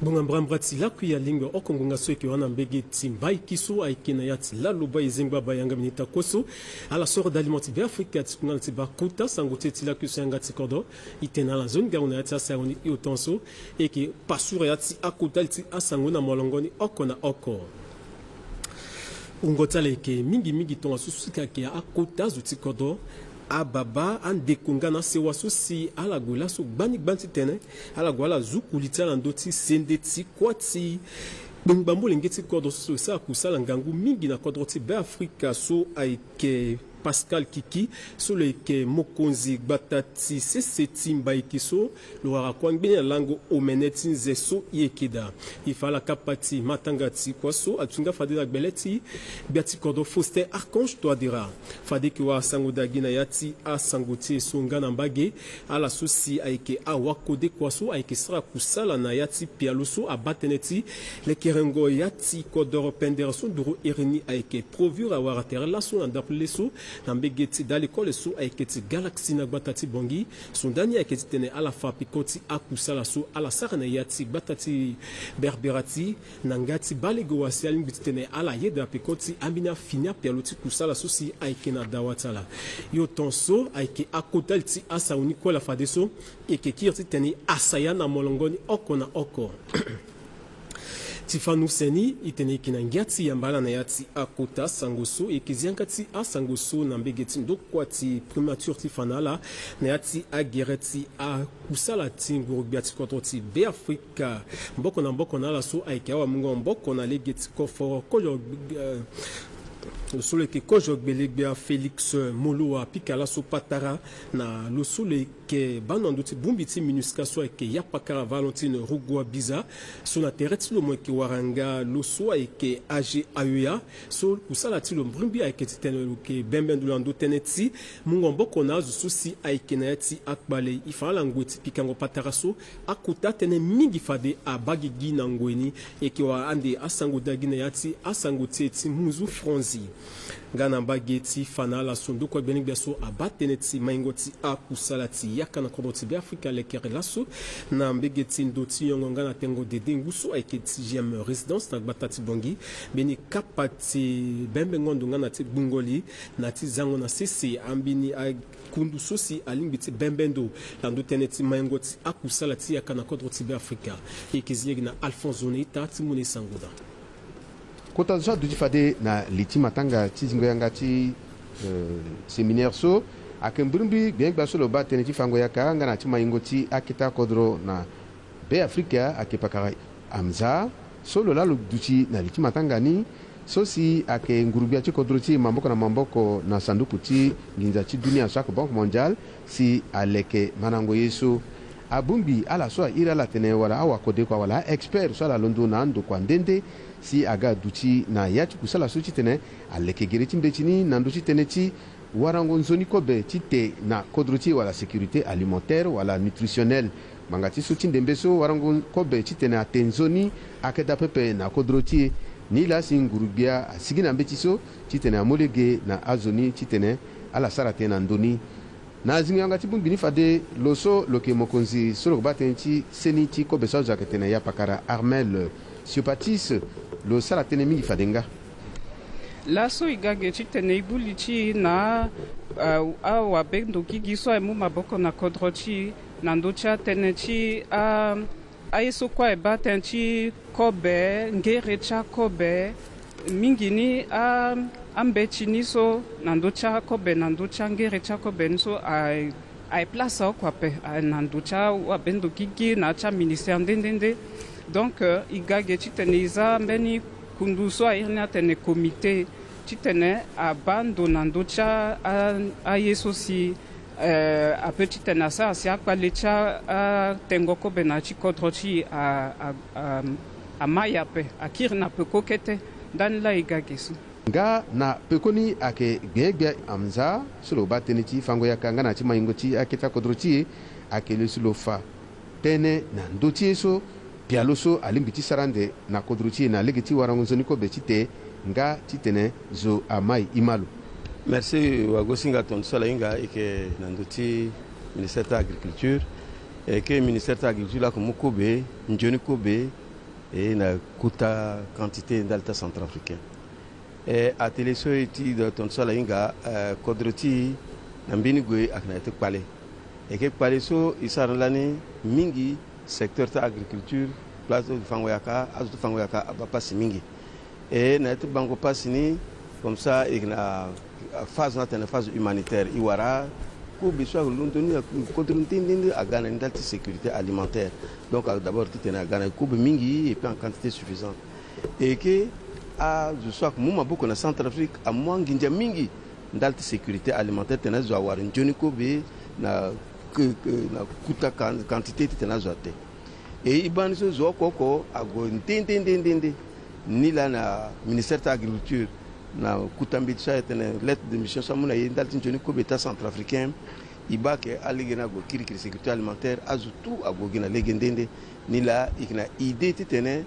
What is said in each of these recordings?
Bunga mbrambratsi la kuya lingo okongonga sweke wana mbege timbai kiso aikena yati la luba izengba bayanga minita koso ala soro d'alimenti be Afrika tsunga tiba kuta sangote tila kusanga tikodo itena la zone gauna yati asaroni iotonso eke pasura yati akuta ti asangona molongoni okona oko ungotale ke mingi tonga susika ke akuta zutikodo ababa andekunga na sewa susi ala gola su banti tene ala gola zukulita na ndoti sendeti kwati bambambo lengeti kodo so sa kusala ngangu mingi na kodroti be Afrika so aike Pascal Kiki sur le ke mokonzi batati seseti mbaikiso lo rakwangbe lango omenetin zeso yekeda ifala kapati matangati kwaso atunga fadela beleti biati kodo foster archange toadira fadeki wa sangodagi na yati a sangote songa na mbage ala susi aike awakode kwaso aike sra kusala na yati pialoso abateneti le kerengo yati kodoro penderaso duro ereni aike provure awara terlaso andapleso nambegeti dalikole so aiketi galaxy na batati bongi sondani aiketi tene ala fapikoti akusala so ala sarana yati batati berberati nangati balego wasi alimbiti tene ala yeda pikoti ambina finia pialoti kusala so si aikena dawatala yo tonso aike akotalti asa unikola fadeso eke kirti tene asayana molongoni oko na oko Tifanu Seni itene kinangiati yambala na yati akota sangoso ekiziankati a sangoso na mbegeti ndokwati primature tifanala na yati agereti a kusala tingu biati kototi be Afrika mboko na la so aikawa mungo mboko na legeti koforo koyo solo ke kojo belebia Félix Moloa pikala so patara na lo solo ke bananduti bumbiti minuska so ke yapakara Valentine Rugwa Biza so na tereti lo mo ke waranga lo so ke age ayoya so kusala ti lo mbrimbi ke titene ke bembendulando teneti mungombo kona zo susi aikenati akbale ifala ngoti pikango patara so akuta tene mingi fade abagi gina ngweni ke wa ande asango dagina yati asango teti muzu fronzi Gana bageti fanala sundu kwa benik biaso abateneti maingoti akusalati yakana kodoti be Afrika lekere laso na mbegeti ndoti yongonga na tengo dede ngusu aiketi GM residence na batati bongi beni kapati bembe ngondo ngana ti bungoli na ti zango na sisi ambini kundu sosi alimbiti bembendo na ndoteneti maingoti akusalati yakana kodoti be Afrika ekiziyegi na Alphonse Onita timune sangoda Kota za du fade na liti matanga tizingo yanga ti séminaire so akembrumbi bien baso lo ba teneti fango yaka ngana ti maingo ti akita kodro na be Afrika akepakara amza solo la lo duti na liti matanga ni so si ake ngurubia ti kodro ti mamboko na sanduku ti nginza ti dunia so ak banque mondiale si aleke manango yeso abumbi ala so ira la tene wala awa kode kwa wala expert so la londo na ndo kwa ndende si aga duti na yati kusala so ti tene aleke gere ti mbetini na ndo ti tene ti warango nzoni kobe ti te na kodro ti wala sécurité alimentaire wala nutritionnelle mangati so ti ndembe so warango kobe ti tene atenzoni akeda pepe na kodro ti ni la si ngurubia asigi na mbeti so ti tene amolege na azoni ti tene ala sara te na ndoni na zinga ti bumbini fade loso loke mokonzi solo batenti seni ti kobe so zaketene ya pakara Armel Siopatis lo sala tene mingi fadenga la so igage ti tene ibuli ti na awa be ndoki gi so emu maboko na kodro ti na ndo ti atene ti aye so kue ba tene ti kobe ngere ti akobe mingi ni ambe ti ni so na ndo ti akobe na ndo ti angere ti akobe ni so aye place okua pe na ndo ti awabe ndoki gi na ti ministère ndendende donc igage ti tene iza mbeni kundu so airi ni atene comité ti tene abando na ndo ti aye so si ape ti tene asa asi akpale ti atengo kobe na ti kodro ti amaya pe akiri na pe kokete ndani la igage so nga na pekoni ake gbegbe amza solo batene ti fango yaka nga na ti maingo ti akita kodro ti ake le sulo fa tene na ndo ti so pialoso alimbiti sarande na kodro ti na legeti warango zoni kobe ti te nga ti tene zo amai imalo. Merci wagosinga ton sola inga eke na ndo ti ministère de l'agriculture et que ministère de l'agriculture la komo kobe njoni kobe et na kuta quantité d'alta centrafricain et à télé so iti de ton sala inga kodroti na mbini gwe akna te pale et que pale so isarlani mingi secteur ta agriculture place de fangoyaka azu fangoyaka abapasi mingi et na te bango pasini comme ça et na phase na phase humanitaire iwara ko biswa londoni kodroti a gana ndalti sécurité alimentaire donc d'abord tu tenais à gana ko mingi et puis en quantité suffisante et que je sois que moi beaucoup na Centrafrique à moins nginja mingi ndalti sécurité alimentaire tenais zo avoir njoni ko be na kuta quantité tenais zo te et iban zo koko ago ndende ni la na ministère de l'agriculture na kutambi tsa tenais lettre de mission samuna ndalti njoni ko be ta centrafricain iba ke aligena go kiri sécurité alimentaire azutu ago gina legendende ni la ikna idée tenais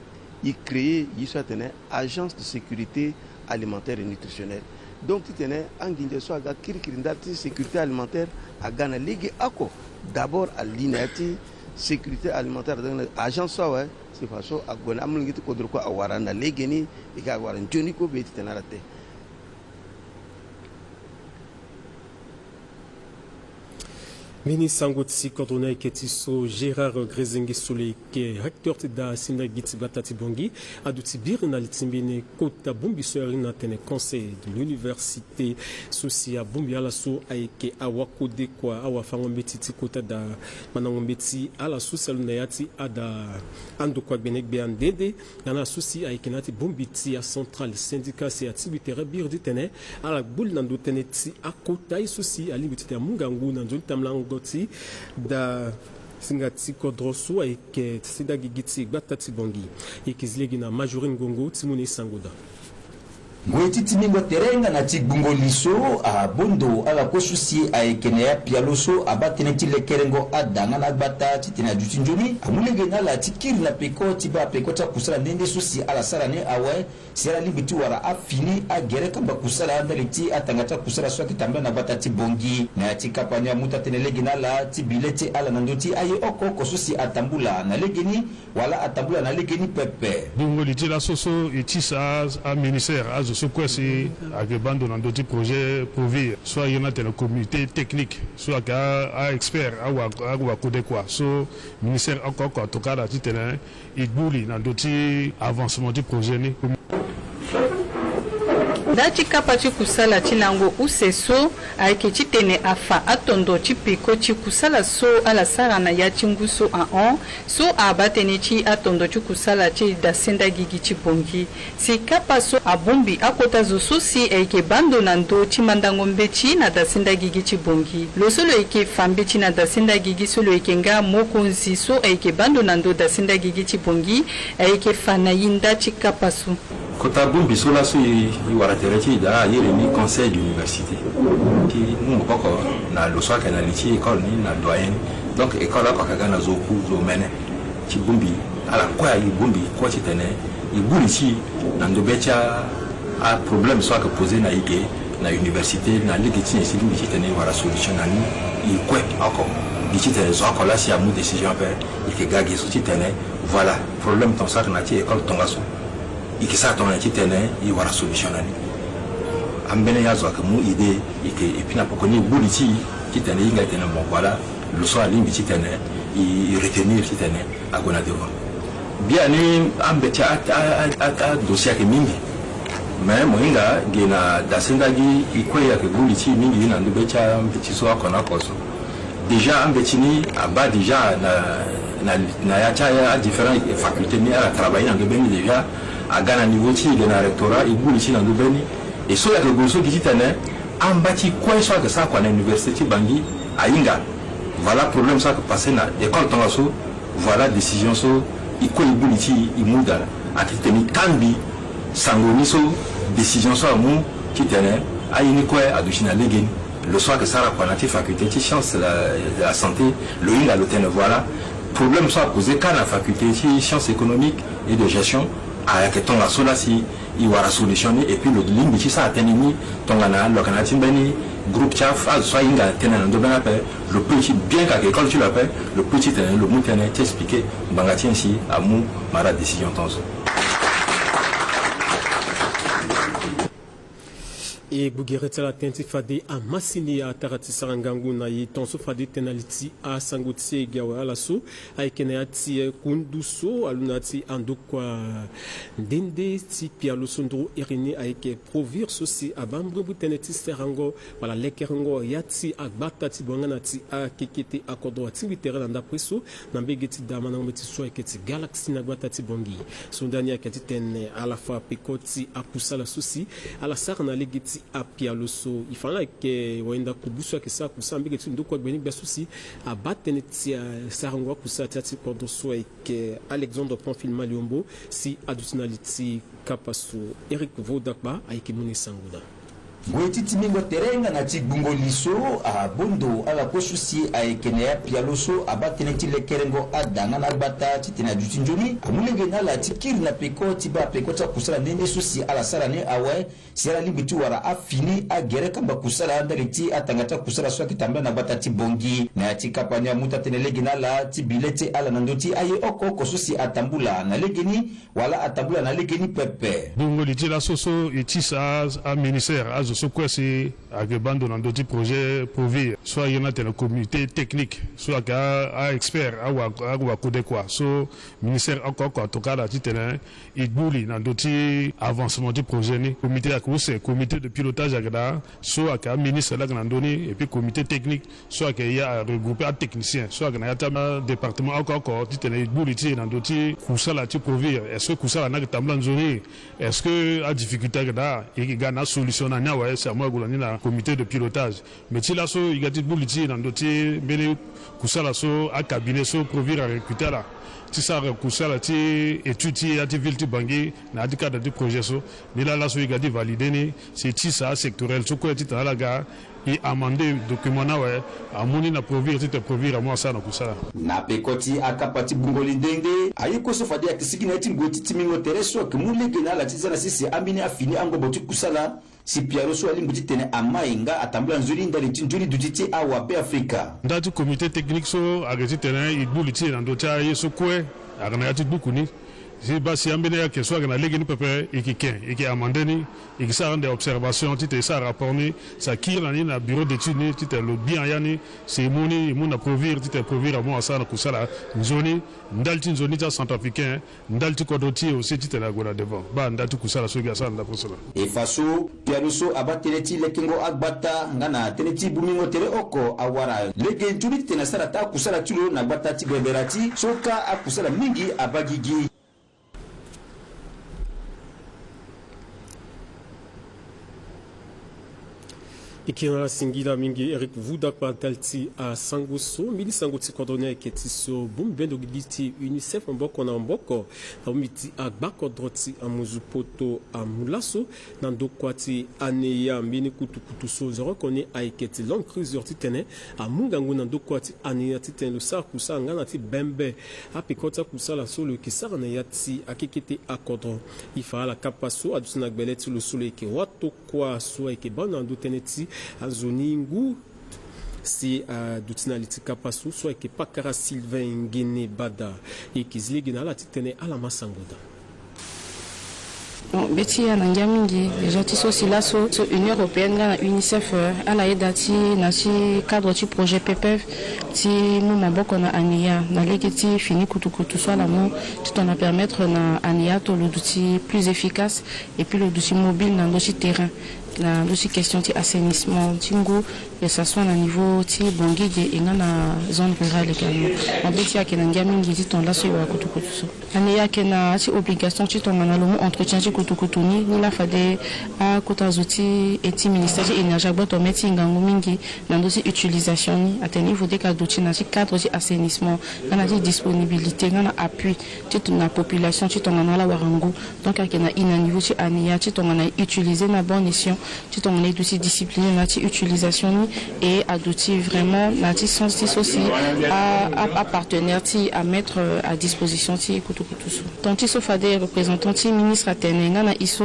il crée une agence de sécurité alimentaire et nutritionnelle. Donc, tu tenais un guindé soit à kirindati sécurité alimentaire à Ghana Ligue Ako. D'abord à l'INATI sécurité alimentaire agence soit ouais c'est façon à Ghana amulingiti kodroko à Warana Legeni et à Waran Joniko be tenarate. Ministre Sangotsi, coordonné Ketiso, Gérard Grézengi Soleil, qui est recteur de Sindagiti Batati Bongi, a douti birna l'itimbine Kota Bumbi Soerina tene conseil de l'université Sosia Bumbi Alasso, Aike Awako de quoi, Awafango Metiti Kota da Manangometi, Alasso Salunayati, Ada Andokwa Benek Beandede, Nana Souci Aikenati Bumbiti, à Central Syndicat, c'est à Tibitera Bir de Tene, à la boule Nando Teneti, à Kota et Souci, à Libiti Mungangu, Nandul Tamlang. Da singati kodrosu ayeke sida gigiti batati bongi ikizlegi na majorin gongo timuni sangoda Ngoiti mingo terenga na tigbungo liso a bondo ala kosusi a ekenea pialoso abateneti le kerengo adanga na bata titina jutinjoni amulege na la tikiri la peko tiba peko ta kusala ndende susi ala sala ne awe sera libiti wara afini a gere kamba kusala ndaliti atangata kusala so kitamba na bata tibongi na tikapanya muta tenelege na la tibilete ala nandoti aye oko kosusi atambula na legeni wala atambula na legeni pepe bungo liti la soso itisa a ministère ce quoi c'est avec bande dans d'autres projets pour vivre soit il y en a dans le comité technique soit à expert à côté quoi so ministère encore en tout cas là tu tenais il bouli dans d'autres avancement du projet ni Dati kapati kusala chinango useso aike chitene afa atondo chipiko chikusala so ala sara na ya chinguso a on so abatene chi atondo chikusala chi da senda gigi chibongi si kapa so abumbi akota zo sosi aike bando nando chimandango mbechi na da senda gigi chibongi lo solo aike fambe chi na da senda gigi solo aike nga mokonzi so aike bando nando da senda gigi chibongi aike fana yinda chikapa so Kota Bumbi Sola sui waratereti da yéremi conseil d'université qui nous boko na lo soa kana lichi école ni na doyen donc école ko ka na zoku zo mene ci Bumbi ala ko ya Bumbi ko ci tene i buli ci na ndobecha a problème soit que poser na ike na université na ligiti ci Bumbi ci tene wara solution na ni i ko encore dici tene zo ko la ci amu décision faire i ke gagi so ci tene voilà problème ton ça na ci école tongaso et que ça ton tene il wara solutionner ambene yazo ka mu idée et puis na pokoni buliti qui tene inga tene bon voilà le soir limbi qui tene il retenir qui tene à gona devant bien ni ambeti a dossier ke mingi mais moinga gena dasendagi ikoya ke buliti mingi na ndubecha mbeti so akona koso déjà ambeti ni aba déjà na ya cha différentes facultés ni à travailler dans le déjà à Ghana niveau de la rectorat il boule ici dans le Beni et sur la révolution qui dit en bâti quoi soit que ça qu'on a université Bangui à Inga voilà problème ça que passer na école Tongaso voilà décision so il quoi il boule ici il mouda à qui tenir Tambi Sangoni so décision so mou qui tenait à une quoi à Duchina Legen le soir que ça qu'on a faculté qui chance la santé le Inga l'hôtel voilà problème soit posé quand la faculté sciences économiques et de gestion avec ton la sola si il va solutionner et puis le ligne qui ça atteint ni tongana lokana timbani groupe chaf soit inga tenant de ben le petit bien qu'à l'école tu l'appelles le petit le mouton t'expliquer bangati ainsi à mou mara décision tonzo. Et Bouguereta la tenti fade a masini a tarati sarangangu na yi tonso fade tenaliti a sangoti gawa alaso a ikenati kunduso alunati andokwa ndende ti pialo sondro irini a ike provir sosi a bambru teneti serango wala lekerango yati agbata ti bongana ti a kekete akodo ati bitera landa preso na mbegeti damana ngometi so eketi galaxy na gbata ti bongi sondani akati ten ala fa pekoti akusala sosi ala sarna legeti apialoso ifala ke wenda kubuso ke sa kusambi ke ndo kwa beni basusi abatene ti sarangwa kusati kodo so ke Alexandre Pamphile Liombo si adutinaliti kapaso Eric Vodakba aikimuni sanguda Goetiti mingo terenga na tigbungo liso a bondo ala kosusi a ekenea pialoso abateneti lekerengo adanga na bata titina jutinjoni amulenge na la tikiri na peko tiba peko ta kusala nene susi ala sala ne awe sira libitu wara afini a gere kamba kusala ndariti atangata kusala so kitamba na bata tibongi na tikapanya muta tenelege na la tibilete ala nandoti aye oko kosusi atambula na legeni wala atambula na legeni pepe bungo litila soso itisa a ministère ce quoi c'est avec bando dans d'autres projets Provir soit il y en a un comité technique soit un expert à côté quoi so ministère encore en tout cas là tu tenais il bouli dans d'autres avancement du projet ni comité à course comité de pilotage à soit un ministre là qu'on donné et puis comité technique soit qu'il y a regroupé un technicien soit qu'il y a un département encore tu tenais il bouli dans d'autres course là tu Provir est-ce que course là n'a que tablan zone est-ce que à difficulté là il y a une solution à c'est à moi que na comité de pilotage mais si là so il y a des politiques dans d'autres bele kusala so à cabinet so Provir à recruter là si ça kusala ti étudier à ti vilti bangi na di cadre du projet so mais là so il y a des valider ni c'est si ça sectoriel so ko ti la ga et amender document na ouais amoni na Provir ti te Provir à moi ça na kusala na pekoti akapati bungoli ndenge ayiko so fadi akisiki na ti ngoti ti mingo tereso ke muleke na la ti sana sisi amini afini ango boti kusala si pialoso alimbuti tene amainga atambula nzuri ndali tinjuri dutiti awa pe Afrika ndati comité technique so agati tene ibuliti na ndota yeso kwe agana yati dukuni si basi ambene ya keswa gana legeni pepe iki amandeni iki sa des observations tite sa rapport ni sa kira ni na bureau d'études ni tite le bien yani c'est moni mona Provir tite Provir amo asana kusala nzoni ndalti nzoni ta centrafricain ndalti kodoti aussi tite la gola devant ba ndalti kusala so gasa nda posala e faso pialoso abateleti lekengo agbata ngana teneti bumingo tere oko awara legen juri tena sara ta kusala tulo na gbata ti greberati soka akusala mingi abagigi Ikina singila mingi Eric Vodakba talti a sangoso mili sangoti kodone ketiso bumbendo giditi UNICEF mboko na mboko na umiti agbako droti amuzu poto amulaso na ndokwati aneya mbini kutu so zero kone aiketi long cruiser titene amungangu na ndokwati aneya titene lo sa kusa ngana ti bembe apikota kusala solo kisara na yati akikete akodro ifala kapaso adusina gbeleti lo solo ke wato kwa so eke bana ndoteneti azoningu si dutinaliti kapasu so eke pakara Sylvain Ngene Bada ekizilegi na la titene ala masangoda beti ya nangia mingi déjà ti so si la so Union européenne na UNICEF ala edati na si cadre ti projet PPF ti mu maboko na ania na leki ti fini kutu so la mo ti on a permettre na ania to le outil plus efficace et puis le outil mobile na dossier terrain la dossier question ti assainissement tingo que ça soit na niveau ti bongi et na zone rurale également on beti ya ke nangia mingi ti ton la so wa kutu so ania ke na ti obligation ti ton na le mo entretien ti kutu ni la fade a kota zoti eti ministère de énergie boto meti ngangu mingi na dosi utilisation ni à niveau de cadre na ci cadre ci assainissement na ci disponibilité na appui ti na population ti tonga na la warangu donc à na ina niveau ci ania ti tonga na utiliser na bonne mission tu t'en es aussi discipliné nati utilisation et adouti vraiment nati sensi aussi à partenaire ti à mettre à disposition ti kutukutusu tant ti sofa des représentants ti ministre atenenga na iso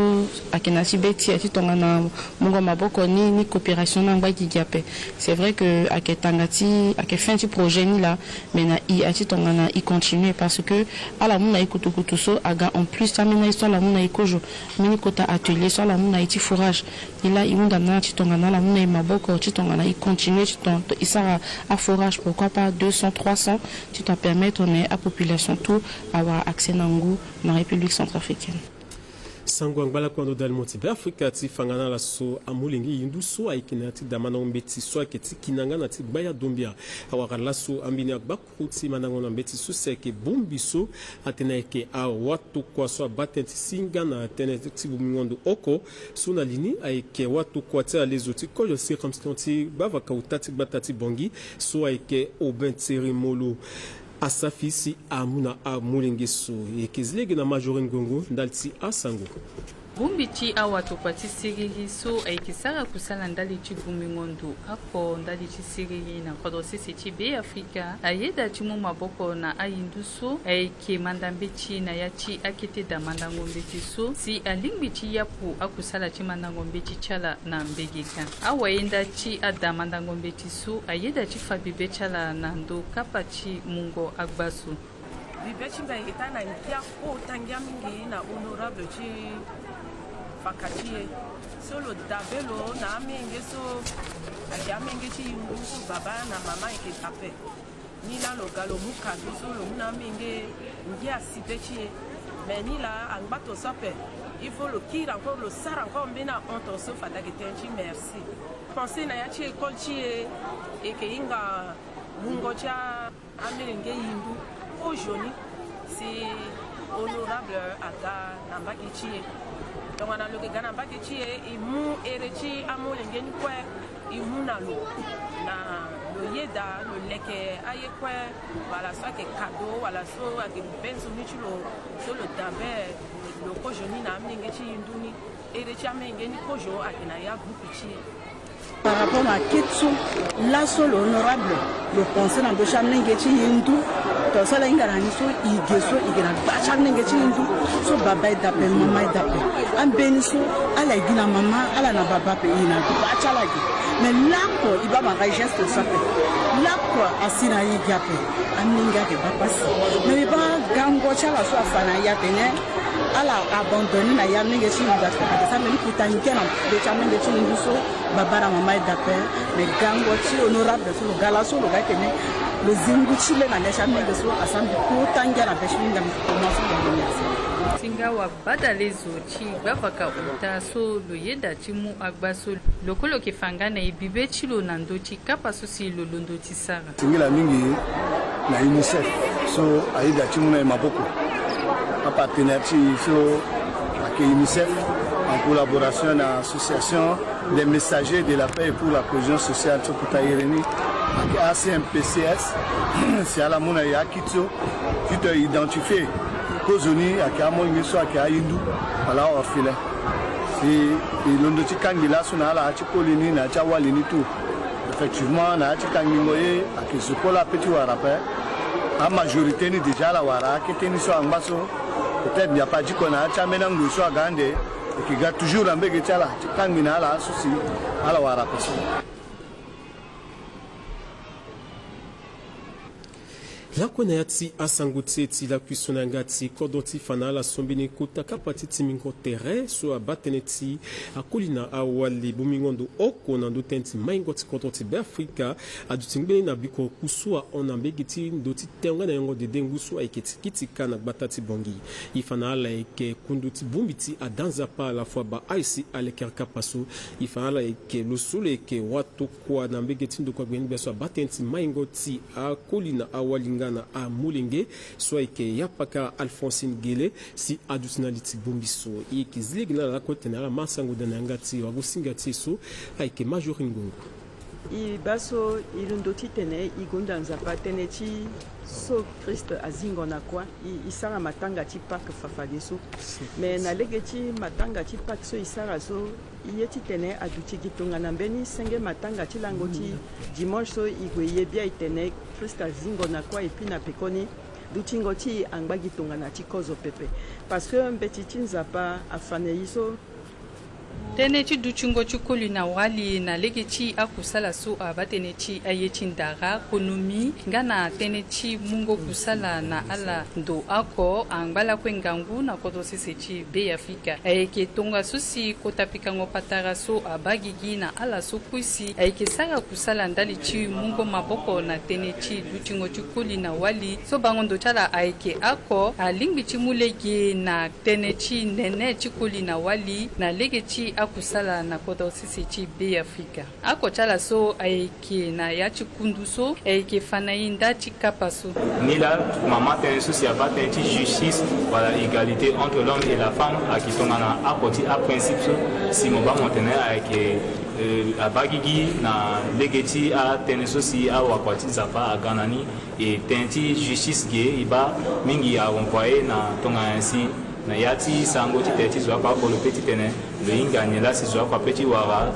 akenati beti ati tonga na mungo maboko ni coopération na ngwa kigiape. C'est vrai que aketangati akefin ti projet ni là mais na i ati tonga na i continuer parce que à la muna kutukutuso aga en plus ça mena histoire la muna ikojo mini kota atelier sur la muna iti fourrage et là imunda na ti tonga na la muna maboko ti tonga na i continuer ti tonga isa à forage pourquoi pas 200 300 tu t'en permettre on est à population tout avoir accès nangu dans la République centrafricaine. Sangwangala kwando dalmoti be Afrika ti fangana la so amulingi yindu so aikinati damana mbeti so aketi kinanga na ti baya dombia awakala so ambini akbakuti manango na mbeti so seke bombi so atena ke a watu kwa so batenti singa na atena ti bumingondo oko so na lini aike watu kwa ti alezoti koyo circumstances bava kautati batati bongi so aike obenteri molo asafisi amuna amulengeso yekezilege na majorin gongo ndalti asango Bumbiti awatu pati siriri so aikisara kusala ndali chi bumingondo ako ndali chi siriri na kodosi siti be Afrika ayeda chi mu maboko na ayindu so aike mandambechi na yachi akete da mandangombechi so si alingbichi yapu akusala chi mandangombechi chala na mbegeka awayenda chi ada mandangombechi so ayeda chi fabibe chala na ndo kapachi mungo agbasu bibechi mbaikita na nkia ko tangia mingi na honorable chi fakatie solo dabelo na amenge so amenge chi yusu baba na mama ikitape ni la logalo muka solo na amenge ngia sipechi mais la angbato sape il faut le kira encore le sar encore mbena onto so fatagetenchi merci penser na yachi école chi e ke inga mungo cha amenge yindu aujourd'hui si honorable aga nambaki chi donc on a le gana ba ke chi e mu erechi amole ngeni kwa imunalo na lo yeda lo leke aye kwa wala so ke cadeau wala so ake benzo michulo so lo dabe lo kojoni na amnenge chi nduni erechi amengeni kojo akina ya groupe chi. Par rapport à Kitsu, là sur l'honorable, le conseil dans le chamin qui est hindu, tout ça là il y a un iso, il y a un chamin qui est hindu, so baba d'appel, maman d'appel, un beniso, à la guina maman, à la baba pays na, bachalagi. Mais là quoi, il va m'arranger geste ça fait. Là quoi, asina y gape, aminga que va passer. Mais il va gango chala so afana ya tene. Ala abandonné na ya mingi chi nda ça même kutanike na de chamen de chi nguso babara mama d'appel mais gango chi honorable so gala so ga tene le zingu chi le na le chamen de so asambi kutange na beshinga commencer de merci singa wa badalezo chi bavaka uta so lo yeda chi mu agbaso lokolo ke fangana ibibe chi lo nando chi kapa so si lo londo ti sara singila mingi na UNICEF so aida chi mu na maboko en partenariat avec UNICEF, en collaboration avec l'association des messagers de la paix et pour la cohésion sociale avec ACMPCS, c'est à la mona ya kitso, qui te identifie Kozoni, avec Amongiso, avec Aïdou, voilà orphelin. Si l'on dit Kangila, on a la Chipolini, na Chawalini tout. Effectivement, on a Chikangingoye, avec ce qu'on a petit warapé. La majorité est déjà la wara, qui est sur Ambasso. Peut-être qu'il n'y a pas dit qu'on a Chamenang ou soit Gandé, et qui a toujours un peu de Chala, Kangina, la souci, à la wara. La konayati asangutse ti la kuisonangati kodoti fana la sombini kuta kapati timingo tere so abateneti akulina awali bumingondo oko nando tenti maingoti kodoti be Afrika adutingbe na biko kusua onambegiti ndoti tenga na yango de dengusu aiketi kitika na batati bongi ifana la eke kunduti bumbiti adanza pa la fois ba aisi alekerka paso ifana la eke losule eke watu kwa nambegiti ndo kwa gweni beso abatenti maingoti akulina awali na a Mulenge soit que yapaka Alphonsine Gele si adusinaliti bombiso et qu'ils lèguent la côte na la masango de nangati wa gusingati so avec majoringo i baso ilundo ti tene igunda nzapa tene ti so Christ azingo na kwa isara matanga ti pak fafade so me na lege ti matanga ti pak so isara so iye ti tene adu ti gitonga na mbeni senge matanga ti lango ti dimanche so igwe ye bia itene Christ azingo na kwa epi na pekoni dutingo ti angba gitonga na ti kozo pepe parce que mbeti ti nzapa afane iso tene ti duchingo ti koli na wali na lege ti akusala so aba tene ti aye ti ndara konomi nga na tene ti mungo kusala na ala ndo ako angbala kue ngangu na kodo sese ti be afrika ayeke tonga so si kota pikango patara so aba gigi na ala so kuisi ayeke sara kusala ndali ti mungo maboko na tene ti duchingo ti koli na wali so bango ndo ti ala ayeke ako alingbi ti mu lege na tene ti nene ti koli na wali na lege ti akusala na kodo sisi ti be afrika ako chala so ayeke na ya ti kundu so ayeke fana ye nda ti kapa so ni la mama tene so si aba tene ti justice voilà égalité entre l'homme et la femme ayeke tongana ako ti aprincipe so si mo ba mo tene ayeke aba gigi na lege ti atene so si awakua ti nzapa aga na ni e tene ti justice ge e ba mingi aronkua ye na tonga ainsi na ya ti sango ti tene ti zo akua akolo peut ti tene lo hinga ni la si zo akua peut ti wara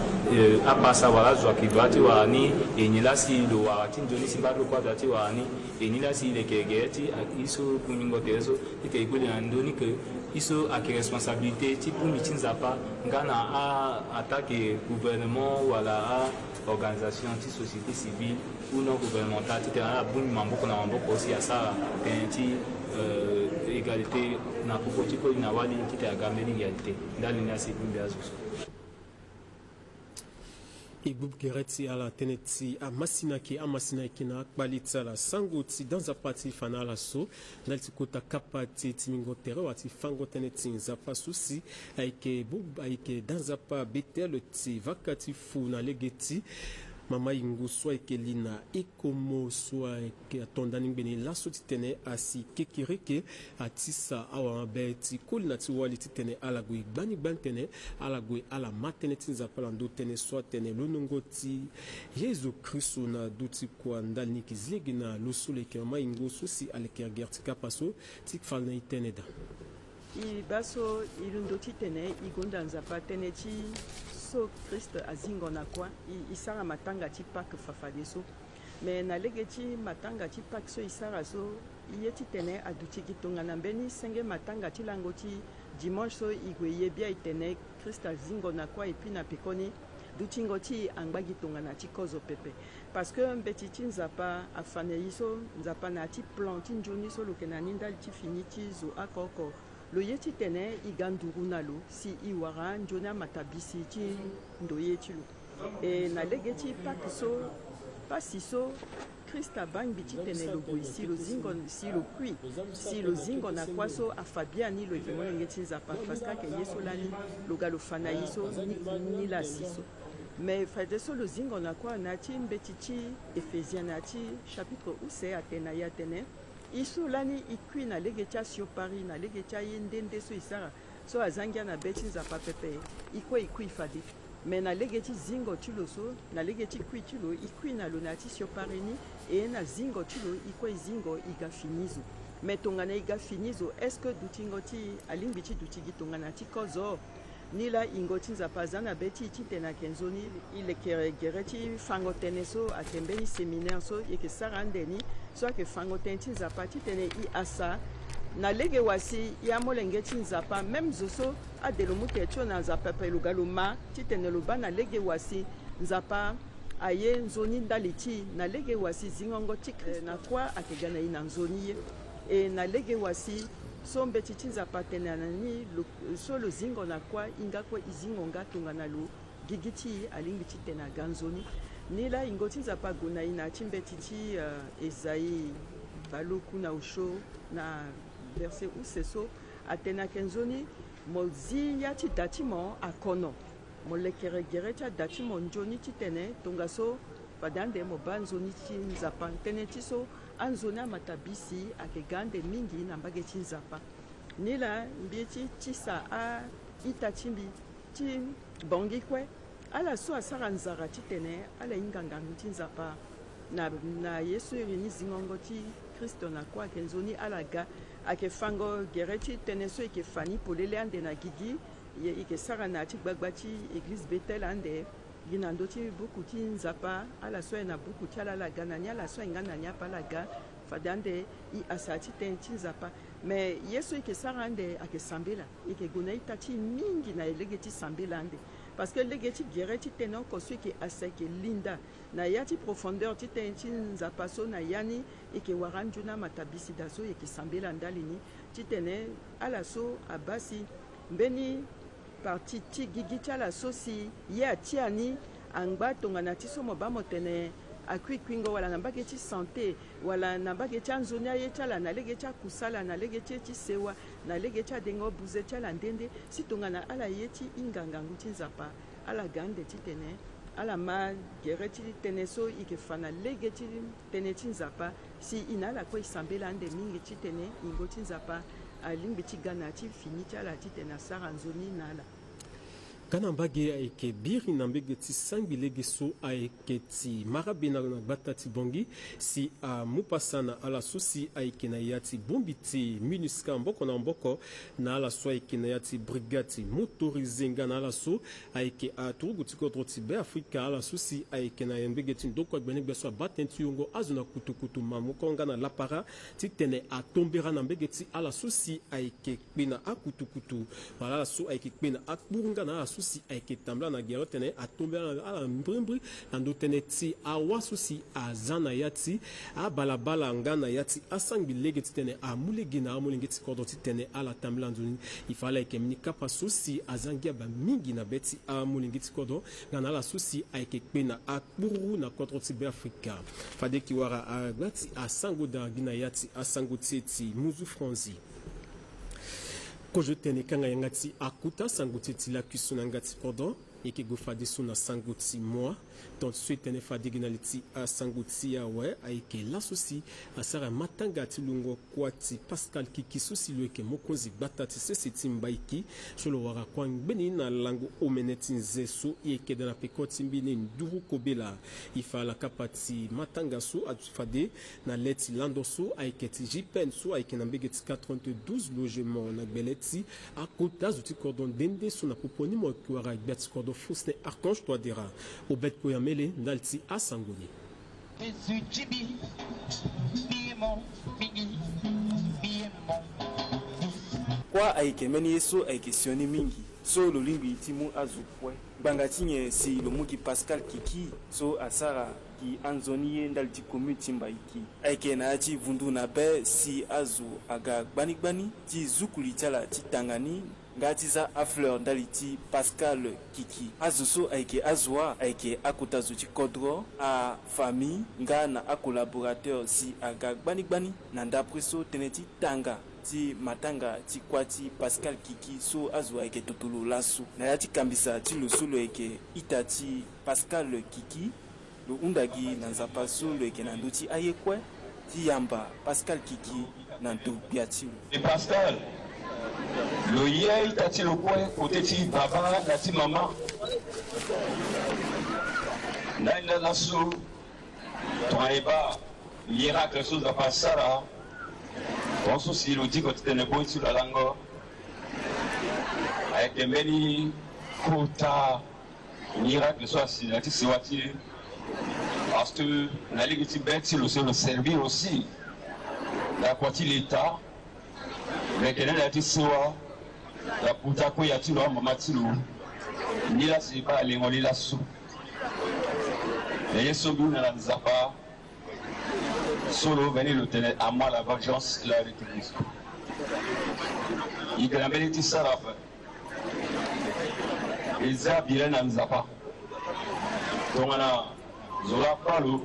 apasa wara zo ayeke doa ti wara ni e ni la si lo wara ti nzoni si mba lo kuâ doa ti wara ni e ni la si leke ge ti i so kungingo tere so ti tene kue na ndöni ke i so ayeke responsabilité ti pungbi ti nzapa nga na attaque gouvernement wala organisation ti société civile ou non gouvernementale ti tene ala bungi maboko na maboko si asara tene ti égalité na koko ti koli na wali ti tene aga mbeni égalité ndali ni asi bungbi azo so Igboub Gereti ala teneti a masina ki na akbali tsala sango ti dans a parti fana la so dal ti kota kapati ti mingo tere wati fango teneti nzapa susi ayeke dans a pa betel ti vakati fu na legeti mama ingu soit que lina ikomo soit que atondani ngeni laso ti tene asi kekireke atisa awa beti kol na ti wali ti tene ala go igbani gban tene ala go ala matene ti nzapala ndo tene soit tene lonongo ti Yesu Kristo na duti kwa ndal ni kizlegi na losole ke mama ingu sosi aleke gerti kapaso ti falna itene da i baso ilundo ti tene igonda nzapa tene ti so Christ azingo na kwa isara matanga ti pak fafade so me na lege ti matanga ti pak so isara so iye ti tene adu ti gitonga na mbeni senge matanga ti lango ti dimanche so igwe ye bia itene Christ azingo na kwa epi na pekoni dutingo ti angba gitonga na ti kozo pepe parce que mbeti ti nzapa afane ye so nzapa na ti plan ti nzoni so lo yeke na ni ndali ti fini ti zo akoko lo ye ti tene i ga nduru na lo si i wara nzoni amatabisi ti ndo ye ti lo e na lege ti paki so pasi so Christ abangbi ti tene lo boyi si lo zingo na kwa so afabia ni lo yeke mo lenge ti nzapa parce que ayeke ye so lani lo ga lo fana ye so ni la si so mais fade so lo zingo na kwa na ti mbeti ti Ephésiens na ti chapitre use atene ye atene iso lani ikui na lege ti asio Paris na lege ti aye ndende so isara so azangia na be ti nzapa pepe ikui fade mais na lege ti zingo ti lo so na lege ti kui ti lo ikui na lo na ti sio Paris ni e na zingo ti lo ikue zingo i ga fini zo mais tongana i ga fini zo est ce que dutingo ti alingbi ti duti gi tongana ti kozo ni la ingo ti nzapa aza na be ti ti tene ayeke nzoni i leke gere ti fango tënë so ayeke mbeni séminaire so e yeke sara andeni so ayeke fango tënë ti nzapa ti tene i asa na lege wasi i amolenge ti nzapa même zo so ade lo mu tere ti ona nzapa pe lo ga lo ma ti tene lo ba na lege wasi nzapa aye nzoni ndali ti na lege wasi zingongo ti na kwa ayeke ga na ye na nzoni ye e na lege wasi so mbeti ti nzapa tene na ni so lo zingo na kwa inga kue i zingo nga tongana lo gigi ti alingbi ti tene aga nzoni ni la ingo ti nzapa go na ye na ti mbeti ti Ezaïe baloku na osho na verset use so atene ayeke nzoni mo zi ya ti da ti mo akono mo lekere gere ti ada ti mo nzoni ti tene tonga so fade ande mo ba nzoni ti nzapa tënë ti so anzoni amatabisi ayeke ga ande mingi na mbage ti nzapa ni la mbie ti sa aita ti mbi ti bongi kue ala so asara nzara ti tene ala ingangangu ti nzapa na yesu ni zingongo ti kristo na kwa kenzoni ala ga ake fango gere ti tene so ike fani polele ande na gigi ike sara na ti gbagba ti église Bethel ande ginando ti buku ti nzapa ala so na buku ti ala la ga na ni ala so ngana ni apa la ga fadande I asati ten ti nzapa mais yesu ike sara ande ake sambela ike gona ita ti mingi na elege ti sambela ande parce que lege ti gere ti tene oko so ike asa ike linda na ya ti profondeur ti tene ti nzapa so na ya ni ike wara njuna matabisida so ike sambela ndali ni ti tene ala so abasi mbeni parti ti gigi ti ala so si ye ati ani angba tongana ti so mo ba mo tene akuikwingo wala na mbage ti santé wala na mbage ti anzoni aye ti ala na lege ti akusala na lege ti sewa na lege ti adengo buze ti ala ndende si tongana ala ye ti ingangangu ti nzapa ala gande ti tene ala ma gere ti tene so ike fana lege ti tene ti nzapa si ina ala kue isambela ande mingi ti tene ingo ti nzapa alingbi ti gana ti fini ti ala ti tene asara nzoni na ala kana mbage ayeke biri na mbege ti sangbi lege so ayeke ti marabe na gbata ti bongi si amupa sana ala so si ayeke na ya ti bombi ti MINUSCA mboko na mboko na ala so ayeke na ya ti brigade ti motorisé nga na ala so ayeke aturugu ti kodro ti be afrika ala so si ayeke na ya mbege ti ndoko agbeni gbe so abaten ti yongo azo na kutukutu mamuko nga na lapara ti tene atombera na mbege ti ala so si ayeke kpe na akutukutu wala ala so ayeke kpe na akpuru nga na ala so si ayeke tambla na gero tene atombela ala mbrimbri na ndo tene ti awa so si aza na ya ti abalabala nga na ya ti asangbi lege ti tene amulege na amolenge ti kodro ti tene ala tambla nzoni e fa ala yeke mini kapa so si aza ngia bamingi na be ti amolenge ti kodro nga na ala so si ayeke kpe na akpuru na kodro ti be afrika fade ki wara agba ti asango da gi na ya ti asango ti muzu franzi kojo tene kanga yanga ti akuta sango ti la kusu na nga ti kodro yeke go fade so na sango ti moa donc so tene fade gi na le ti asango ti awe ayeke laso si asara matanga ti lungo kuâ ti Pascal Kiki so si lo yeke mokonzi gbata ti sese ti mbaiki so lo wara kuâ ngbeni na lango omene ti nze so e yeke da na peko ti mbeni nduru kobela e fa ala kapa ti matanga so adu fade na le ti lando so ayeke ti jipen so ayeke na mbege ti 92 logement na gbele ti akota azo ti kodro ndende so na popo ni mo yeke wara gbia ti kodro Faustin Archange Touadéra Obed Koyamele ndali ti asangoni kwa ayeke meni ye so ayeke sioni mingi so lo lingbi ti mu azo kue gbanga ti nyen si lo mu ki Pascal Kiki so asara ki anzoni ye ndali ti commune ti mbaiki ayeke na ya ti vundu na be si azo aga gbanigbani ti zukuli ti ala ti tangani nga ti za afleur ndali ti Pascal Kiki azo so ayeke azoa ayeke akota zo ti kodro afamille nga na acolaborateur si aga gbanigbani na ndapre so tene ti tanga ti matanga ti kuâ ti Pascal Kiki so azo ayeke totolo laso na ya ti kambisa ti lo so lo yeke ita ti Pascal Kiki lo hunda gi na nzapa so lo yeke na ndö ti aye kue ti yamba Pascal Kiki na ndö gbia ti lo Pascal lo ye ita ti lo kue kote ti baba na ti mama na ina laso toayeba miracle so nzapa asara bonso si lo diko ti tene bo ti lo alango ayeke mbeni kota miracle so asi na ti sewa ti parce que na lege ti be ti lo so lo servir aussi na kua ti l'état meke na ti sewa na puta kue ya ti lo amama ti lo ni la si ba alengo li laso na ye so mbi na nzapa solo veni lo tene à moi la vengeance la rétribution il gana mbeni ti sarafa eza bire na nzapa tongana zola palo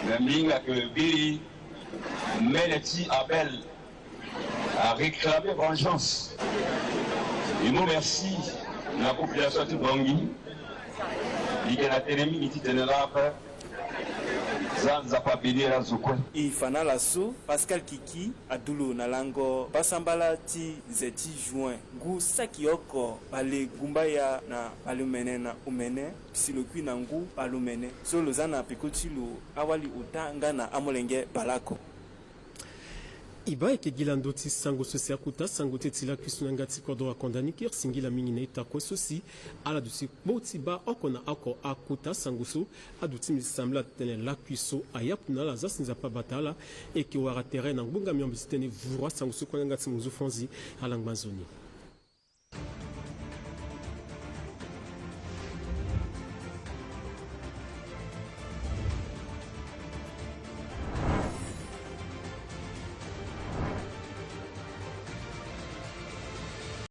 me mbinga ke biri mene ti Abel a réclamé vengeance et moi merci la population ti bongi il gana tene mingi ti tene la après zanzapa bedera zokwe ifana la so Pascal Kiki adulo na lango basambala ti zeti juin ngu saki oko bale gumbaya na balumene na umene silokwi na ngu balumene so lozana pikotilu awali utanga na amolenge balako iba ekegila ndoti sango sosi akuta sango tetila kisunanga tikodo akondanikir singila mingine tako sosi ala dusi boti ba okona ako akuta sango so aduti misambla tene la kuiso ayapuna la zasinza pa batala eki wara terrain ngbunga miombi tene vura sango so konanga tsimuzu fonzi alangbanzoni